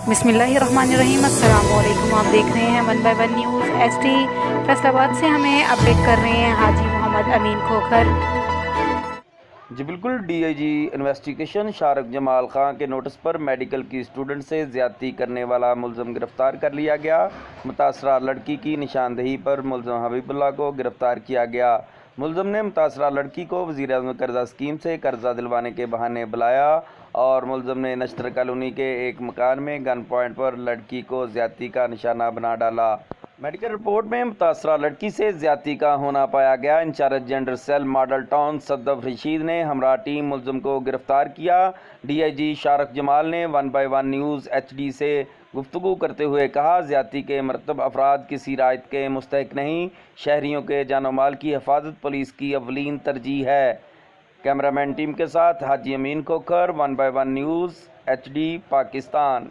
बिस्मिल्लाहिर्रहमानिर्रहीम। अस्सलाम वालेकुम। आप देख रहे हैं 1 बाय 1 न्यूज़ HD। फैसलाबाद से हमें अपडेट कर रहे हैं हाजी मोहम्मद अमीन खोखर। जी बिल्कुल, DIG इन्वेस्टिगेशन शारक जमाल खान के नोटिस पर मेडिकल की स्टूडेंट से ज़्यादती करने वाला मुलज़म गिरफ़्तार कर लिया गया। मुतासरा लड़की की निशानदही पर मुलज़म हबीबुल्लाह को गिरफ़्तार किया गया। मुलज़म ने मुतासरा लड़की को वज़ीर-ए-आज़म कर्जा स्कीम से कर्जा दिलवाने के बहाने बुलाया और मुलज़म ने नश्तर कॉलोनी के एक मकान में गन पॉइंट पर लड़की को ज़्यादती का निशाना बना डाला। मेडिकल रिपोर्ट में मुतासरा लड़की से ज़्यादती का होना पाया गया। Incharge gender cell model town Saddaf Rashid ने हमरा टीम मुलज़म को गिरफ़्तार किया। DIG शारक जमाल ने 1 बाय 1 न्यूज़ HD से गुफ्तगू करते हुए कहा, ज़्यादती के मरतब अफराद किसी रायत के मुस्तहिक नहीं। शहरियों के जान माल की हिफाजत पुलिस की अवलीन तरजीह है। कैमरामैन टीम के साथ Haji Amin Khokhar, 1 by 1 news HD Pakistan.